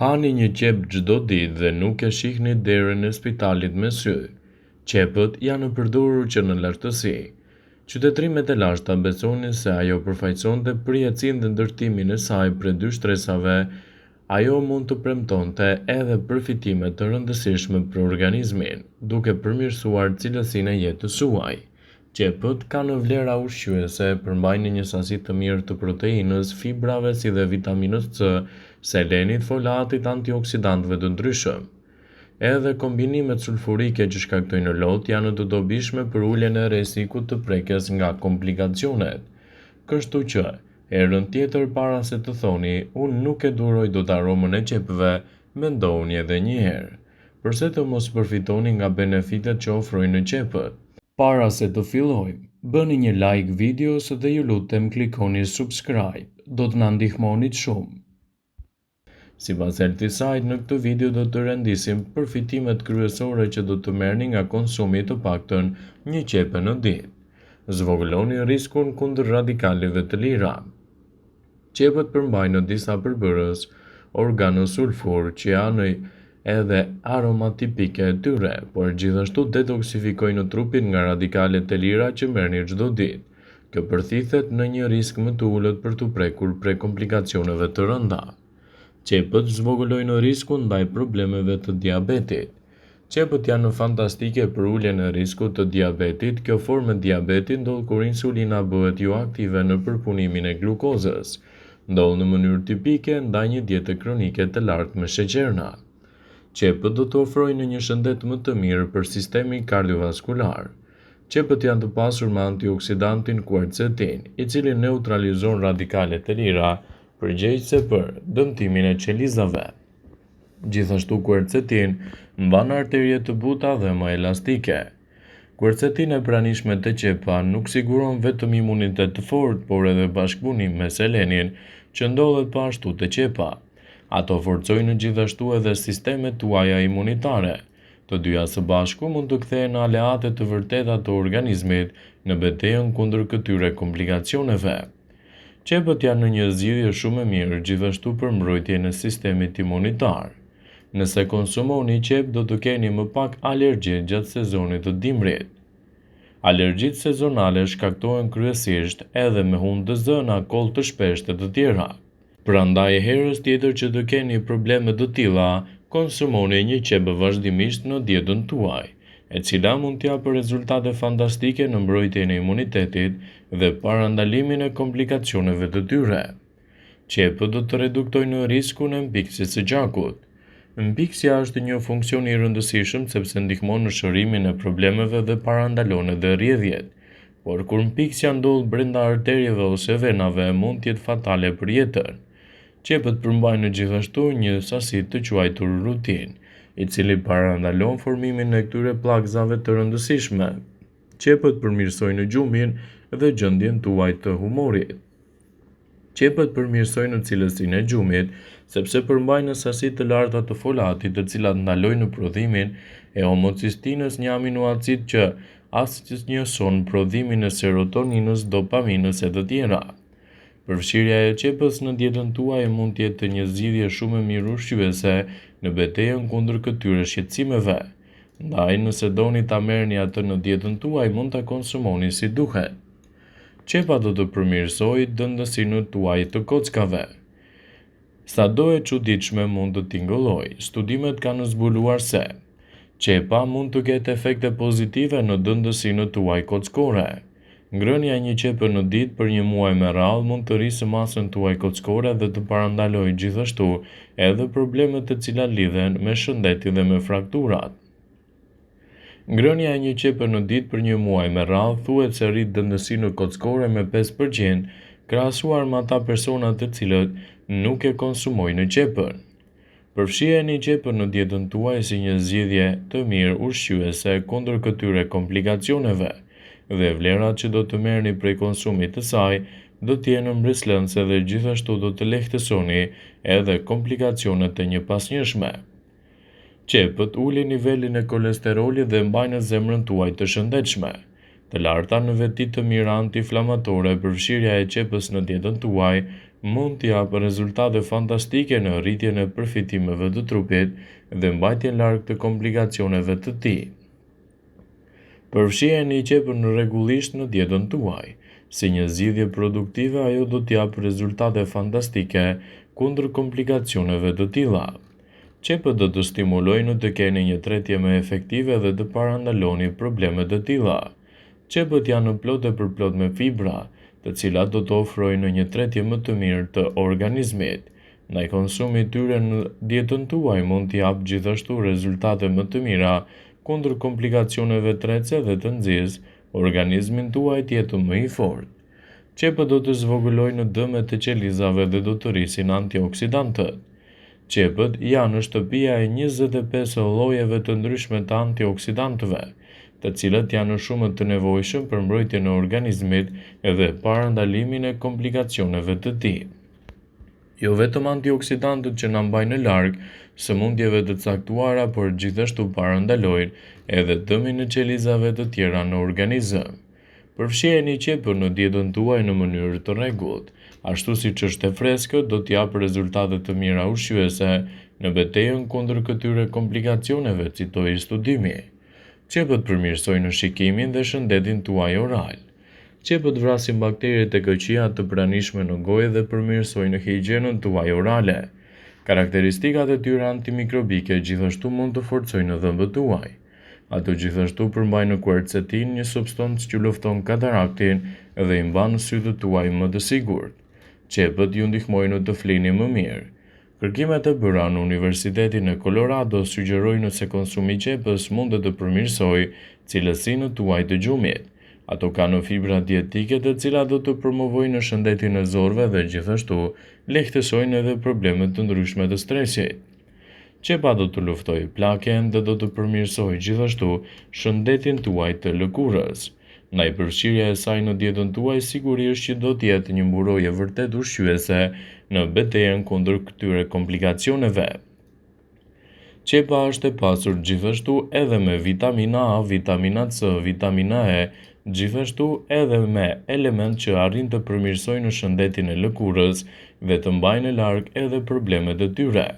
Hani një qep çdo ditë dhe nuk e shihni derën e spitalit me sy. Qepët janë përdorur që në lartësi. Qytetrimet e lashta besonin se ajo përfaqësonte përjetësinë dhe ndërtimin e saj prej dy shtresave. Ajo mund të premtonte edhe përfitime të rëndësishme për organizmin, duke përmirësuar cilësinë e jetës suaj. Qepët kanë vlera ushqyese, përmbajnë një sasi të mirë të proteinës, fibrave si dhe vitaminës C, selenit, folatit, antioksidantëve të ndryshëm. Edhe kombinimet sulfurike që shkaktojnë lot janë të dobishme për uljen e rrezikut të prekjes nga komplikacionet. Kështu që, herën tjetër para se të thoni, unë nuk e duroj dot aromën e qepëve, mendoni edhe një herë. Përse të mos përfitoni nga benefitet që ofrojnë qepët? Para se të fillojmë, bëni një like videos dhe ju lutem klikoni subscribe, do të na ndihmonit shumë. Sipas Eltisajt, në këtë video do të rendisim përfitimet kryesore që do të merrni nga konsumi të paktën një qepe në ditë. Zvogëloni riskun kundër radikaleve të lira. Qepët përmbajnë disa përbërës organosulfur që janë edhe aromatipike e tyre, por gjithashtu detoksifikojnë trupin nga radikalet e lira që merrni çdo ditë. Kjo përthithet në një risk më të ulët për të prekur prej komplikacioneve të rënda. Qepët zvogëlojnë riskun ndaj problemeve të diabetit. Qepët janë fantastike për uljen e riskut të diabetit. Kjo formë e diabetit ndodh kur insulina bëhet jo aktive në përpunimin e glukozës. Ndodh në mënyrë tipike ndaj një diete kronike të lartë me sheqerna. Qepët do të ofrojnë një shëndet më të mirë për sistemin kardiovaskular. Qepët janë të pasur me antioksidantin quercetin, i cili neutralizon radikalet e lira, përgjegjëse për dëmtimin e qelizave. Gjithashtu quercetin mban arterjet të buta dhe më elastike. Quercetin e pranishme te qepa nuk siguron vetëm imunitet të fortë, por edhe bashkëpunim me selenin, që ndodhet po ashtu te qepa. Ato forcojnë gjithashtu edhe sistemet tuaja imunitare. Të dyja së bashku mund të kthehen aleate të vërteta të organizmit në betejën kundër këtyre komplikacioneve. Qepët janë një zgjidhje shumë e mirë gjithashtu për mbrojtjen e sistemit imunitar. Nëse konsumoni qep, do të keni më pak alergji gjatë sezonit të dimrit. Alergjitë sezonale shkaktohen kryesisht edhe me humb të zëna, koll të shpeshtë e të tjera. Prandaj herës tjetër që të keni probleme të tilla, konsumoni një qep vazhdimisht në dietën tuaj, e cila mund të japë rezultate fantastike në mbrojtjen e imunitetit dhe parandalimin e komplikacioneve të tyre. Qepët do të reduktojnë riskun e mpiksjes së gjakut. Mpiksja është një funksion i rëndësishëm sepse ndihmon në shërimin e problemeve dhe parandalon edhe rrjedhjet. Por kur mpiksja ndodh brenda arterieve ose venave, mund të jetë fatale për jetën. Qepët përmbajnë gjithashtu një sasi të quajtur rutin, i cili parandalon formimin e këtyre pllakëzave të rëndësishme. Qepët përmirësojnë gjumin dhe gjendjen tuaj të humorit. Qepët përmirësojnë cilësinë e gjumit, sepse përmbajnë sasi të larta të folatit, të cilat ndalojnë prodhimin e homocistinës, një aminoacid që asnjëson prodhimin e serotoninës, dopaminës e të tjera. Përfshirja e qepës në dietën tuaj mund të jetë një zgjidhje shumë e mirë ushqyese në betejën kundër këtyre shqetësimeve. Ndaj, nëse doni ta merrni atë në dietën tuaj, mund ta konsumoni si duhet. Qepa do të përmirësojë dëndësinë tuaj të kockave. Sado e çuditshme mund të tingëllojë. Studimet kanë zbuluar se qepa mund të ketë efekte pozitive në dëndësinë tuaj kockore. Ngrënia e një qepe në ditë për një muaj me radhë mund të rrisë masën tuaj kockore dhe të parandalojë gjithashtu edhe problemet të cilat lidhen me shëndetin dhe me frakturat. Ngrënia e një qepe në ditë për një muaj me radhë thuhet se rrit dëndësinë kockore me 5%, krahasuar me ata persona të cilët nuk e konsumojnë qepën. Përfshiheni qepën në dietën tuaj si një zgjidhje të mirë ushqyese kundër këtyre komplikacioneve. Dhe vlerat që do të merrni prej konsumit të saj do të jenë mbreslënse dhe gjithashtu do të lehtësoni edhe komplikacionet e një pasnjëshme. Qepët ulin nivelin e kolesterolit dhe mbajnë zemrën tuaj të shëndetshme. Të larta në veti të mira antiinflamatore, përfshirja e qepës në dietën tuaj mund të japë rezultate fantastike në rritjen e përfitimeve të trupit dhe mbajtjen larg të komplikacioneve të tij. Përfshiheni qepën rregullisht në dietën tuaj. Si një zgjidhje produktive, ajo do të japë rezultate fantastike kundër komplikacioneve të tilla. Qepët do të stimulojnë të keni një tretje më efektive dhe të parandaloni probleme të tilla. Qepët janë plot e përplot me fibra, të cilat do të ofrojnë një tretje më të mirë të organizmit. Ndaj konsumi i tyre në dietën tuaj mund të japë gjithashtu rezultate më të mira kundër komplikacioneve trece dhe të nxjisë organizmin tuaj të jetë më i fortë. Qepët do të zvogëlojnë dëmet e qelizave dhe do të rrisin antioksidantët. Qepët janë shtëpia e 25 llojeve të ndryshme të antioksidantëve, të cilët janë shumë të nevojshëm për mbrojtjen e organizmit dhe parandalimin e komplikacioneve të tij. Jo vetëm antioksidantët që na mbajnë larg sëmundjeve të caktuara, por gjithashtu parandalojnë edhe dëmin e qelizave të tjera në organizëm. Përfshiheni qepën në dietën tuaj në mënyrë të rregullt, ashtu siç është e freskët, do të japë rezultate të mira ushqyese në betejën kundër këtyre komplikacioneve, citoi studimi. Qepët përmirësojnë shikimin dhe shëndetin tuaj oral. Qepët vrasin bakteriet e këqija të pranishme në gojë dhe përmirësojnë higjienën tuaj orale. Karakteristikat e tyre antimikrobike gjithashtu mund të forcojnë dhëmbët tuaj. Ato gjithashtu përmbajnë quercetin, një substancë që lufton kataraktin dhe i mban sytë tuaj më të sigurt. Qepët ju ndihmojnë të flini më mirë. Kërkimet e bëra në Universitetin e Colorado sugjerojnë se konsumi i qepës mund të përmirësojë cilësinë tuaj të gjumit. Ato kanë fibra dietike të cilat do të promovojnë shëndetin e zorëve dhe gjithashtu lehtësojnë edhe problemet të ndryshme të stresit. Qepa do të luftojë plaken dhe do të përmirësojë gjithashtu shëndetin tuaj të lëkurës. Ndaj përfshirja e saj në dietën tuaj sigurisht që do të jetë një mburojë vërtet ushqyese në betejën kundër këtyre komplikacioneve. Qepa është e pasur gjithashtu edhe me vitamina A, vitamina C, vitamina E, gjithashtu edhe me element që arrin të përmirësojnë shëndetin e lëkurës dhe të mbajnë larg edhe problemet e tyre.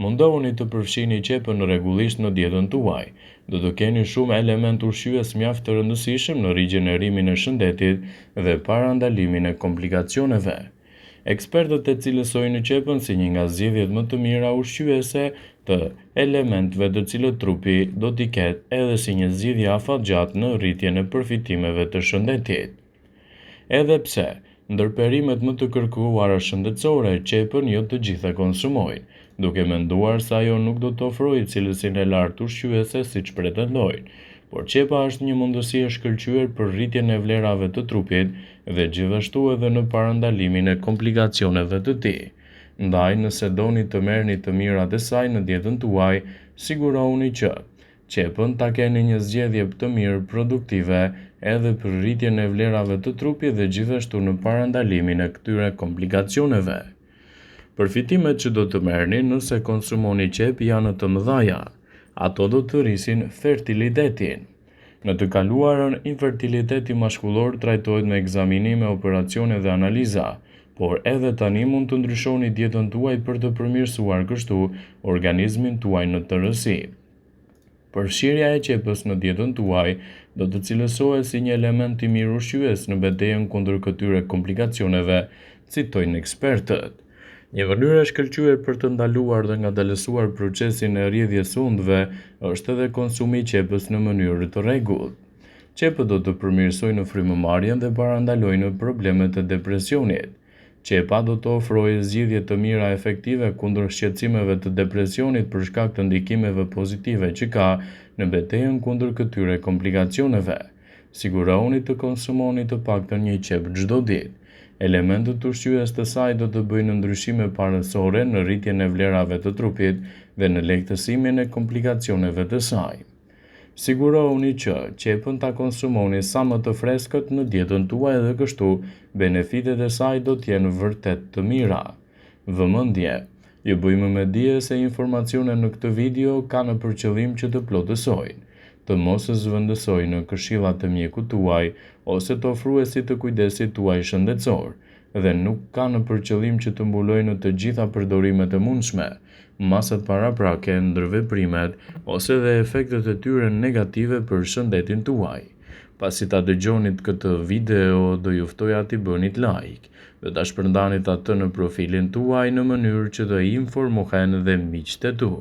Mundohuni të përfshini qepën rregullisht në dietën tuaj. Do të keni shumë element ushqyes mjaft të rëndësishëm në rigjenerimin e shëndetit dhe parandalimin e komplikacioneve. Ekspertët e cilësojnë qepën si një nga zgjedhjet më të mira ushqyese të elementëve të cilët trupi do t'i ketë edhe si një zgjidhje afatgjatë në rritjen e përfitimeve të shëndetit. Edhe pse, ndër perimet më të kërkuara shëndetësore, qepën jo të gjitha konsumojnë, duke menduar se ajo nuk do të ofrojë cilësinë e lartë ushqyese siç pretendojnë, por qepa është një mundësi e shkëlqyer për rritjen e vlerave të trupit dhe gjithashtu edhe në parandalimin e komplikacioneve të tij. Ndaj, nëse doni të merrni të mirat e saj në dietën tuaj, sigurohuni që qepën ta keni një zgjedhje të mirë produktive edhe për rritjen e vlerave të trupit dhe gjithashtu në parandalimin e këtyre komplikacioneve. Përfitimet që do të merrni nëse konsumoni qep janë të mëdha. Ato do të rrisin fertilitetin. Në të kaluarën, infertiliteti maskullor trajtohet me ekzaminime, operacione dhe analiza, por edhe tani mund të ndryshoni dietën tuaj për të përmirësuar kështu organizmin tuaj në tërësi. Përfshirja e qepës në dietën tuaj do të cilësohet si një element i mirë ushqyes në betejën kundër këtyre komplikacioneve, citojnë ekspertët. Një mënyrë e shkëlqyer për të ndaluar dhe ngadalësuar procesin e rrjedhjes së undëve është edhe konsumi i qepës në mënyrë të rregullt. Qepët do të përmirësojnë frymëmarrjen dhe parandalojnë problemet e depresionit. Qepa do të ofrojë zgjidhje të mira efektive kundër shqetësimeve të depresionit për shkak të ndikimeve pozitive që ka në betejën kundër këtyre komplikacioneve. Sigurohuni të konsumoni të paktën një qep çdo ditë. Elementët ushqyes të saj do të bëjnë ndryshime parësore në rritjen e vlerave të trupit dhe në lehtësimin e komplikacioneve të saj. Sigurohuni që qepën ta konsumoni sa më të freskët në dietën tuaj dhe kështu benefitet e saj do të jenë vërtet të mira. Vëmendje, ju bëjmë me dije se informacionet në këtë video kanë për qëllim që të plotësojnë, të mos zhvendësojnë në këshillat e mjekut tuaj ose të ofruesit të kujdesit tuaj shëndetësor. dhe nuk kanë për qëllim që të mbulojnë të gjitha përdorimet e mundshme, masat paraprake, ndërveprimet ose dhe efektet e tyre negative për shëndetin tuaj. Pasi ta dëgjonit këtë video, do ju ftoja t'i bënit like dhe ta shpërndanit atë në profilin tuaj në mënyrë që të informohen dhe miqtë e tu.